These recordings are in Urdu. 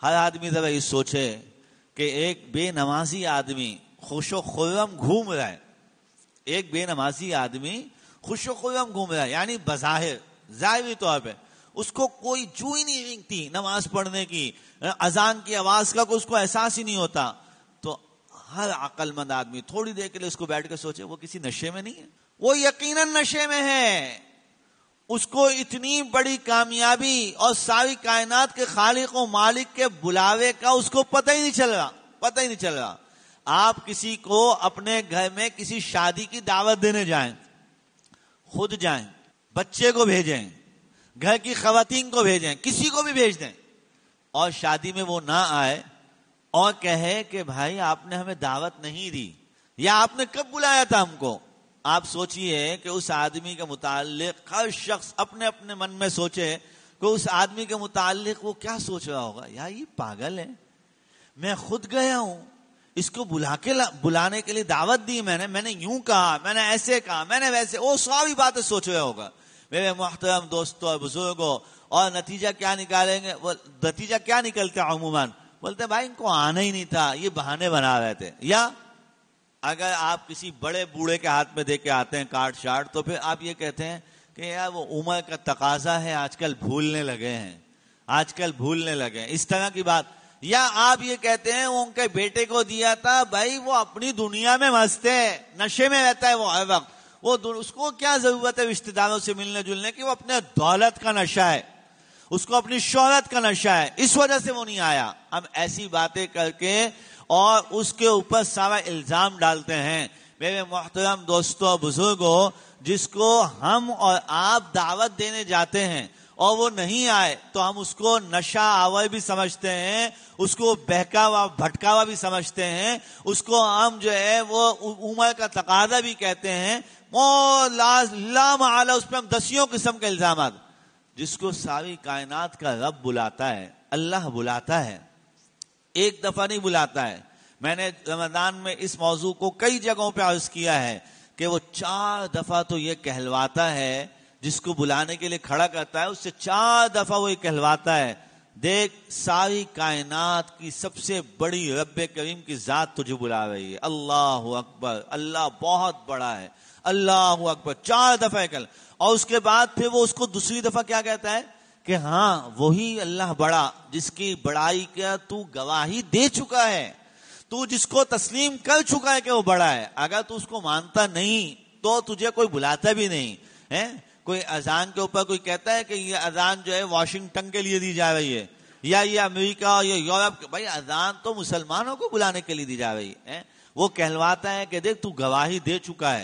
ہر آدمی ذرا یہ سوچے کہ ایک بے نمازی آدمی خوش و خرم گھوم رہا ہے، ایک بے نمازی آدمی خوش و خرم گھوم رہا ہے، یعنی بظاہر ظاہری طور پہ اس کو کوئی جو ہی نہیں رنگتی نماز پڑھنے کی، اذان کی آواز کا کوئی اس کو احساس ہی نہیں ہوتا، تو ہر عقل مند آدمی تھوڑی دیر کے لیے اس کو بیٹھ کے سوچے وہ کسی نشے میں نہیں ہے، وہ یقیناً نشے میں ہے، اس کو اتنی بڑی کامیابی اور ساری کائنات کے خالق و مالک کے بلاوے کا اس کو پتہ ہی نہیں چل رہا۔ آپ کسی کو اپنے گھر میں کسی شادی کی دعوت دینے جائیں، خود جائیں، بچے کو بھیجیں، گھر کی خواتین کو بھیجیں، کسی کو بھی بھیج دیں، اور شادی میں وہ نہ آئے اور کہے کہ بھائی آپ نے ہمیں دعوت نہیں دی، یا آپ نے کب بلایا تھا ہم کو، آپ سوچئے کہ اس آدمی کے متعلق ہر شخص اپنے اپنے من میں سوچے کہ اس آدمی کے متعلق وہ کیا سوچ رہا ہوگا، یا یہ پاگل ہے، میں خود گیا ہوں، اس کو بلانے کے لیے دعوت دی، میں نے یوں کہا، میں نے ایسے کہا، میں نے ویسے، وہ ساری باتیں سوچ رہا ہوگا۔ میرے محترم دوستوں اور بزرگوں، اور نتیجہ کیا نکالیں گے؟ وہ نتیجہ کیا نکلتا ہے عموماً؟ بولتے بھائی ان کو آنا ہی نہیں تھا، یہ بہانے بنا رہے تھے۔ یا اگر آپ کسی بڑے بوڑھے کے ہاتھ میں دے کے آتے ہیں کارڈ شارٹ، تو پھر آپ یہ کہتے ہیں کہ یار وہ عمر کا تقاضا ہے، آج کل بھولنے لگے ہیں، اس طرح کی بات۔ یا آپ یہ کہتے ہیں وہ ان کے بیٹے کو دیا تھا، بھائی وہ اپنی دنیا میں مست ہے، نشے میں رہتا ہے وہ ہر وقت، اس کو کیا ضرورت ہے رشتہ داروں سے ملنے جلنے کی، وہ اپنے دولت کا نشہ ہے، اس کو اپنی شہرت کا نشہ ہے، اس وجہ سے وہ نہیں آیا۔ ہم ایسی باتیں کر کے اور اس کے اوپر سارا الزام ڈالتے ہیں۔ میرے محترم دوستوں بزرگوں، جس کو ہم اور آپ دعوت دینے جاتے ہیں اور وہ نہیں آئے تو ہم اس کو نشہ آور بھی سمجھتے ہیں، اس کو بہکاوا بھٹکاوا بھی سمجھتے ہیں، اس کو ہم جو ہے وہ عمر کا تقاضا بھی کہتے ہیں، وہ لا محالہ اس پہ ہم دسیوں قسم کے الزامات۔ جس کو ساری کائنات کا رب بلاتا ہے، اللہ بلاتا ہے، ایک دفعہ نہیں بلاتا ہے۔ میں نے رمضان میں اس موضوع کو کئی جگہوں پہ عرض کیا ہے کہ وہ 4 دفعہ تو یہ کہلواتا ہے، جس کو بلانے کے لیے کھڑا کرتا ہے اس سے 4 دفعہ وہ یہ کہلواتا ہے، دیکھ ساری کائنات کی سب سے بڑی رب کریم کی ذات تجھے بلا رہی ہے، اللہ اکبر، اللہ بہت بڑا ہے، اللہ اکبر، 4 دفعہ کل۔ اور اس کے بعد پھر وہ اس کو دوسری دفعہ کیا کہتا ہے کہ ہاں وہی اللہ بڑا جس کی بڑائی کا تو گواہی دے چکا ہے، تو جس کو تسلیم کر چکا ہے کہ وہ بڑا ہے، اگر تو اس کو مانتا نہیں تو تجھے کوئی بلاتا بھی نہیں ہے۔ کوئی اذان کے اوپر کوئی کہتا ہے کہ یہ اذان جو ہے واشنگٹن کے لیے دی جا رہی ہے، یا یہ امریکہ اور یہ یورپ، بھائی اذان تو مسلمانوں کو بلانے کے لیے دی جا رہی ہے۔ وہ کہلواتا ہے کہ دیکھ تو گواہی دے چکا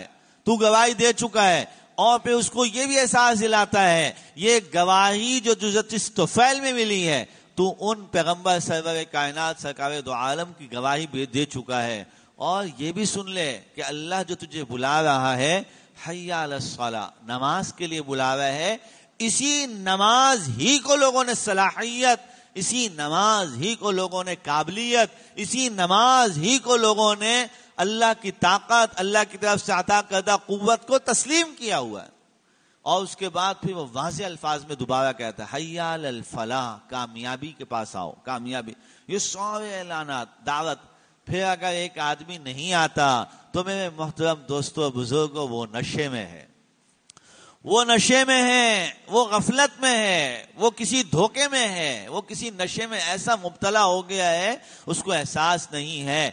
ہے، اور پھر اس کو یہ بھی احساس دلاتا ہے یہ گواہی جو جس طفیل میں ملی ہے تو ان پیغمبر سرور کائنات سرکار دو عالم کی گواہی بھی دے چکا ہے۔ اور یہ بھی سن لے کہ اللہ جو تجھے بلا رہا ہے حی علی الصلاۃ، نماز کے لیے بلا رہا ہے، اسی نماز ہی کو لوگوں نے صلاحیت، اسی نماز ہی کو لوگوں نے قابلیت، اسی نماز ہی کو لوگوں نے اللہ کی طاقت، اللہ کی طرف سے عطا کردہ قوت کو تسلیم کیا ہوا ہے۔ اور اس کے بعد پھر وہ واضح الفاظ میں دوبارہ کہتا ہے حی علی الفلاح، کامیابی کے پاس آؤ، کامیابی، یہ سارے اعلانات، دعوت۔ پھر اگر ایک آدمی نہیں آتا تو میرے محترم دوستوں بزرگوں وہ نشے میں ہے، وہ غفلت میں ہے، وہ کسی دھوکے میں ہے، وہ کسی نشے میں ایسا مبتلا ہو گیا ہے اس کو احساس نہیں ہے۔